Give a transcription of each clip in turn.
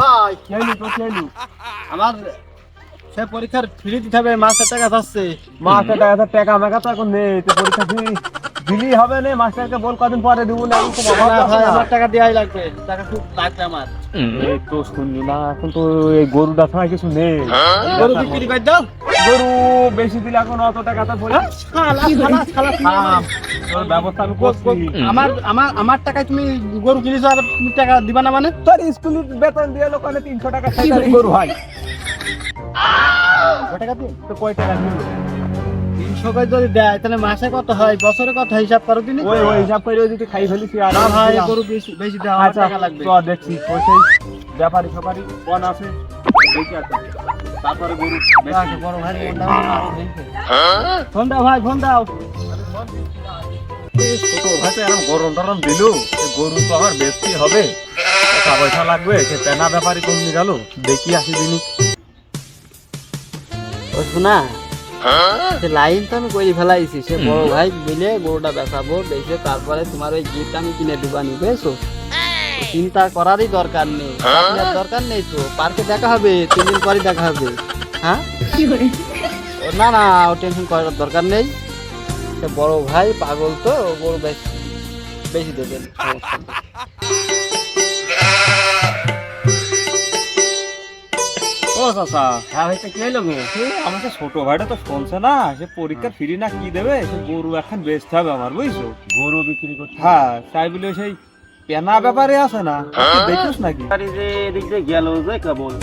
ভাই আমার সে পরীক্ষার ফি দিতে হবে, মাস্টার টাকা চাচ্ছে। মাস্টার টাকা মেকা তো এখন নেই, তো পরীক্ষা ফি দিলেই হবে না। মাস্টারকে বল কদিন পরে দিব না, এখন তো আমার টাকা দেওয়াই লাগবে, টাকা খুব লাগবে আমার। এই তো শুনলি না, এখন তো এই গরুটা ছাড়া কিছু নেই। গরু বিক্রি করে দাও। গরু বেশি দিলে এখন অত টাকা তো তোর ব্যবস্থা আমি করছি। আমার টাকায় তুমি গরু কিনেছো আর তুমি টাকা দিবা না মানে? তোর স্কুলের বেতন দিয়ে লোকানে 300 টাকা খাইতে গরু হয়। কয় টাকা দিন? তো কয় টাকা দিল? 300 করে যদি দেয় তাহলে মাসে কত হয়, বছরে কত হয় হিসাব করো দিনে? ওই হিসাব করে যদি খাই ফেলিছি আর না ভাই, গরু বেশি বেশি দেওয়া আমার আচ্ছা টাকা লাগবে। তো দেখছি ওই সেই ব্যাপারী সবারই কোন আছে দেখি আছে, তারপরে গরু বেশি। বড় ভাই ফোন দাও ভাই, ফোন দাও। ছোট ভাই তো এরকম গরম টরম দিল, গরু তো আমার বেশি হবে, টাকা পয়সা লাগবে। সে পেনা ব্যাপারী কমনি গেল, দেখি আসি দিনই। ও শোনা, সে লাইন তো আমি করে ফেলাইছি। সে বড় ভাই মিলে গরুটা বেচাবো, বেচে তারপরে তোমার ওই গিফট আমি কিনে দিবানি, বুঝেছো? চিন্তা করারই দরকার নেই, আপনার দরকার নেই তো। পার্কে দেখা হবে, 3 দিন পরে দেখা হবে। হ্যাঁ না না, ও টেনশন করার দরকার নেই। সে বড় ভাই পাগল তো, গরু বেশি দেবেন, সমস্যা নেই। ও চাচা, হ্যাঁ ভাই, কি হইলো গো? আমাকে ছোট ভাইটা তো শুনছে না, সে পরীক্ষার ফ্রি না কি দেবে, সে গরু এখন বেচতে হবে আমার, বুঝছো? গরু বিক্রি করতে? হ্যাঁ, তাই বলে সেই পেনা ব্যাপারে আছে না, দেখিস নাকি? যে এদিক দিয়ে গেল যে কেবল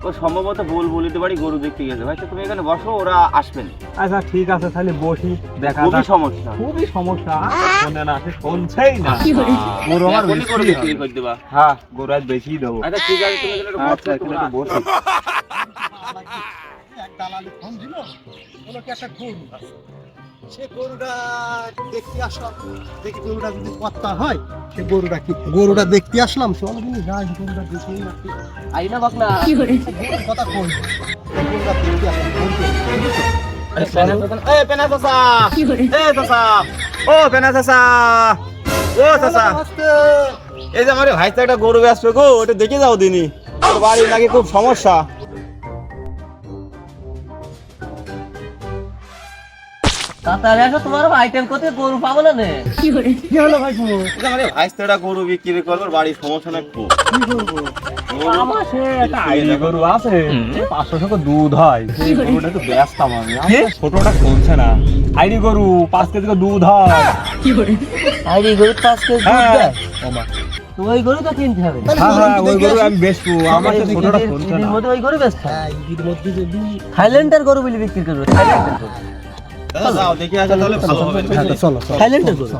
ও সম্ভবত বলিতে পারি গরু দেখতে গেছে। ভাই তো তুমি এখানে বসো, ওরা আসবেন। আচ্ছা ঠিক আছে, তাহলে বসি, দেখা খুবই যাক। সমস্যা। খুবই সমস্যা, শোনে না, সে শুনছেই না। গরু আমার এখনই করে বেশি বিক্রি হবে। করে দেবা। হ্যাঁ, গরু আজ বেশি দেবো। আচ্ছা ঠিক আছে, তুমি এখানে একটু বসো, আচ্ছা, একটু এখানে একটু বসি। এক দালালি ফোন দিল, বললো কি একটা গরু আছে। সে গরুটা দেখতে আসলাম, দেখি গরুটা যদি কত্তা হয়, সে গরুটা দেখতে আসলাম। চল কিন্তু যাই, গরুটা দেখেই আসি। আই না বাকনা। গরুর কথা কই, গরুটা দেখতে আসলাম, বলতে এই পেনা চাচা, এই চাচা, ও পেনা চাচা, ও চাচা, এই যে আমার ভাই তো একটা গরু বেচবে গো, ওটা দেখে যাও দিনি। ওর বাড়ি নাকি খুব সমস্যা। তাড়াতাড়ি আসো, তোমার আইটেম করতে গরু পাবো না নে। কি হলো ভাই? গরু এই যে আমার ভাই তো একটা গরু বিক্রি করবে, বাড়ির সমস্যা না খুব। কি করবো? আমার সে একটা আইডি গরু আছে, 500 টাকা দুধ হয়, সেই গরুটা একটু ব্যস্তাম আমি। আমার ছোটটা শুনছে না, আইডি গরু 5 কেজি করে দুধ হয়। আইডি গরু 5 কেজি দুধ হ্যাঁ, দেয়? ওমা। তো ওই গরু তো কিনতে হবে। হ্যাঁ, ওই গরু আমি বেচবো, আমার তো ছোটটা শুনছে না। এর মধ্যে ওই গরু বেচতে হ্যাঁ, ঈদের মধ্যে যদি থাইল্যান্ডের গরু বলে বিক্রি করবে। থাইল্যান্ডের গরু, যাও দেখে আসা, তাহলে ভালো হবে। চলো থাইল্যান্ডের গরু।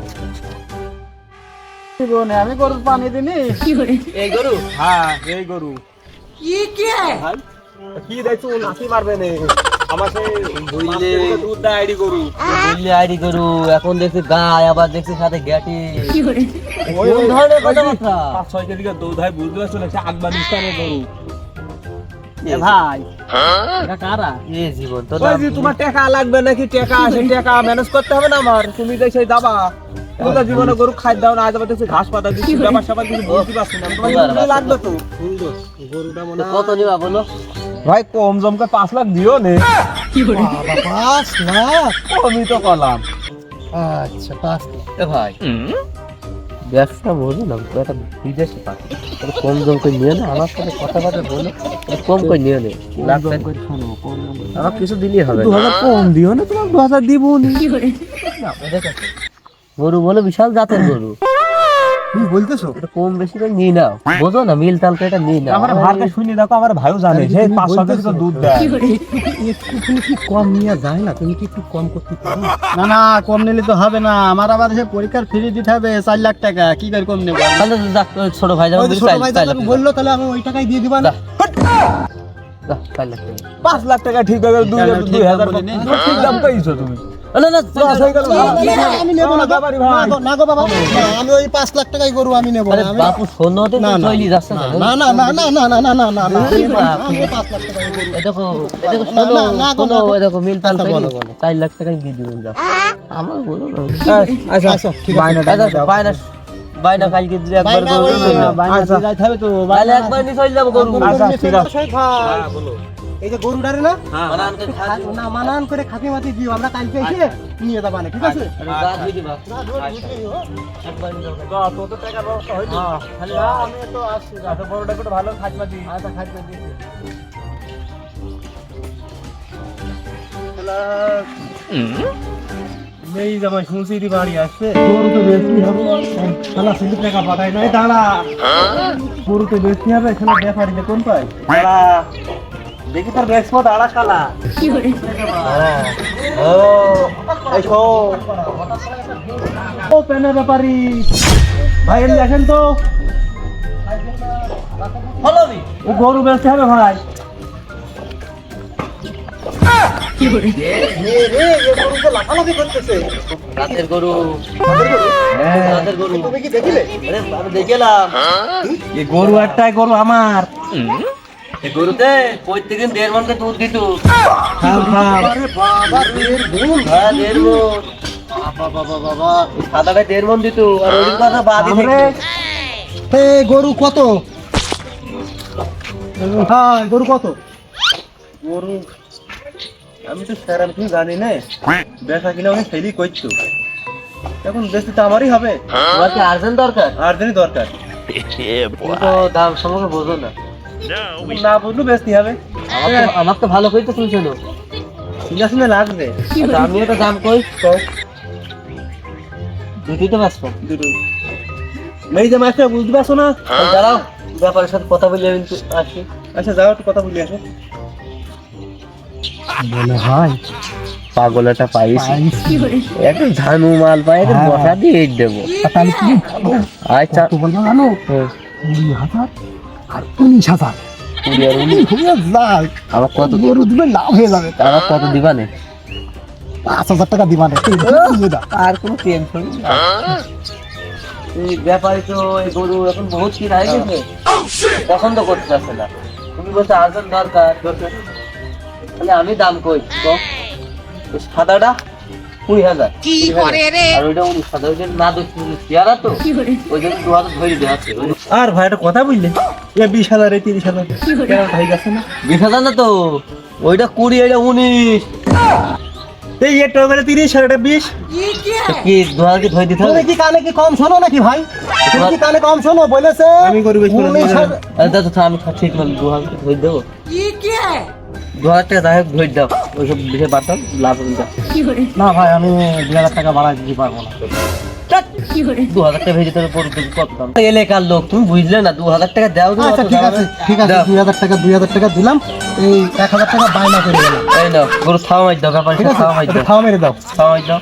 আমি গরুর পানি দিনি। এই গরু হ্যাঁ, এই গরু ভাই কি দেখছো, নাচি মারবে নে। আমার সেই বুঝলে দুধ দেয় আইডি গরু। বুঝলি আইডি গরু, এখন দেখছি গায়ে, আবার দেখছি সাথে গ্যাটি। ওই কোন ধরনের কথাবার্তা? 5-6 কেজি করে দুধ হয়, বুঝতে পারছো না? সে আফগানিস্তানের গরু। এ ভাই, এটা কারা? এ জীবন তো ওই যে তোমার টাকা লাগবে নাকি, টাকা আছে, টাকা ম্যানেজ করতে হবে না আমার। তুমি যে সেই যাবা, তুমি তো জীবনে গরু খাই দাও না, আজ আবার দেখছি ঘাস পাতা দিচ্ছি, ব্যাপার স্যাপার কিছু বুঝতে পারছি না। তোমার গরু লাগবে তো। সুন্দর গরুটা মনে হয়। কত নিবা বলো? ভাই কম জমকে 5 লাখ দিও নে। বাবা, 5 লাখ? আমি তো কলাম। আচ্ছা, 5 লাখ। এ ভাই, ব্যবসা বলো না, তো একটা বিদেশে পাচ্ছি, কম জম করে নিয়ে না, আমার সাথে কথাবার্তা বলো, কম করে নিয়ে নে। লাখ কম করে শোনো, কম দাম করে। আমার কিছু দিলেই হবে। 2000 কম দিও না, তোমার 2000 দিব নি। গরু বলে বিশাল জাতের গরু, তুমি বলতেছো? এটা কম বেশি করে নিয়ে নাও, বোঝো না, মিল তালকে এটা নিয়ে নাও। আমার ভাইকে শুনি দেখো, আমার ভাইও জানে যে 500 কেজি তো দুধ দেয়। একটুখানি কি কম নিয়ে যায় না? তুমি কি একটু কম করতে পারো? না না, কম নিলে তো হবে না। আমার আবার সে পরীক্ষার ফি দিতে হবে 4 লাখ টাকা। কি করে কম নেব? তাহলে যাক, ওই ছোট ভাই যাবে, ছোট ভাই যখন বললো, তাহলে আমি ওই টাকাই দিয়ে দিবা না? 5 লাখ টাকা ঠিক হয়ে গেল, 2000 ঠিক দাম পাইছো তুমি। না না আমি নেব না ব্যাপারী ভাই না গো বাবা আমি ওই 5 লাখ টাকায় গরু আমি নেব আরে না বাপু সোনোতে তো চলি যাচ্ছে না না না না না না না না না না না 5 লাখ টাকায় গরু এই দেখো শোনো এই দেখো মিল পাল 4 লাখ টাকা দিয়ে দিবেন যা আমার বলো না আচ্ছা ঠিক আছে বাইনা কালকে দিলে একবার গরু বাইনা যাইতে হবে তো তাহলে একবার নিয়ে চলে যাব গরু আচ্ছা ঠিক আছে হ্যাঁ বলো এই যে গরুটারে না মানান করে খাই না মানান করে খাতি মাতি দিও আমরা কালকে এসে নিয়ে যাব না ঠিক আছে গা ধুই দিবা একবার দাও তো তো টাকা ব্যবস্থা হইছে খালি আমি তো আসছি আচ্ছা বড়টা একটু ভালো খাজমা দি আচ্ছা খাজমা দি নেই জামাই শুনছি দি বাড়ি আসছে গরু তো বেশি হবে শালা সিলি টাকা পাঠাই নাই দাঁড়া গরু তো বেশি হবে শালা ব্যাপারীতে কোন পায় দাঁড়া দেখি তোর বেশপো দাঁড়া শালা ও আইসো ও পেনা ব্যাপারী ভাই এলি আসেন তো ফলোমি ও গরু বেচতে হবে ভাই রাতের গরু রাতের গরু তুমি কি দেখিলে আরে আমি দেখলাম এই গরু একটাই গরু আমার এই গরুতে প্রত্যেকদিন 1.5 মণ দুধ দিত খাও খাও আরে বাবা 1.5 মণ হ্যাঁ 1.5 মণ বাবা বাবা বাবা সাদাটা 1.5 মণ দিত আর ওই কথা বাদই আমরে এই গরু কত হ্যাঁ গরু কত গরু আমি তো সেরকম কিছু জানি না বেচা কিনা আমি ফেলি করছো এখন বেশি তো আমারই হবে তোমার কি আর্জেন্ট দরকার আর দিনই দরকার তুমি তো দাম সম্পর্কে বোঝো না না বুঝলো বেশি হবে আমার তো ভালো কই তো শুনছো না শুনে শুনে লাগবে আচ্ছা, আমি এটা দাম কই দুটোই তো বাঁচবো দুটো মেয়ে যে মাছটা বুঝতে পারছো না দাঁড়াও ব্যাপারের সাথে কথা বলি আমি একটু আসি আচ্ছা যাও একটু কথা বলি আসো মনে হয় পাগলটা পাইছি একটু ধানু মাল পাই একটু বসা দিয়ে দেবো তাহলে কি আচ্ছা তো বলবো জানো 20,000 আর 19,000 আমার কত গরু দিবে লাভ হয়ে যাবে আমার কত দিবা নে 5,000 টাকা দিবা না আর কোনো টেনশন এই ব্যাপারে তো এই গরু এখন বহুত কি হয়ে গেছে পছন্দ করতে চাচ্ছে না তুমি বলছো আর্জেন্ট দরকার তাহলে আমি দাম কই তো সাদাটা 20,000 আর ওইটা 19,000 ওইটা না দেখছি চেয়ারা তো ওই জন্য 2,000 ধরে দেওয়া আছে আর ভাই একটা কথা বুঝলে এ 20,000 এ 30,000 কেন ভাই গেছে না 20,000 না তো ওইটা 20 এটা 19 এই একটা করে 30 আর এটা 20 কি 2,000 কি ধরে দিতে হবে তুমি কি কানে কি কম শোনো নাকি ভাই তুমি কি কানে কম শোনো বলেছে আমি গরু বেচবো না। 19,000 আরে দাদা তো আমি ঠিক না 2,000 কি ধরে দেবো 2,000 টাকা যাই হোক ধরে দাও ওইসব বিষয়ে বাড়তাম লাভ হবে না না ভাই আমি 2,000 টাকা বাড়াই দিতে পারবো না 2,000 টাকা ভেজে তোর পরে কত দাম এলাকার লোক তুমি বুঝলে না 2,000 টাকা দাও আচ্ছা ঠিক আছে 2,000 টাকা দিলাম এই 1,000 টাকা বাইনা করে গেলাম এই নাও গরু খাওয়া মাই দাও ব্যাপারে ঠিক আছে খাওয়া মাই দাও খাওয়া মেরে দাও খাওয়া মাই দাও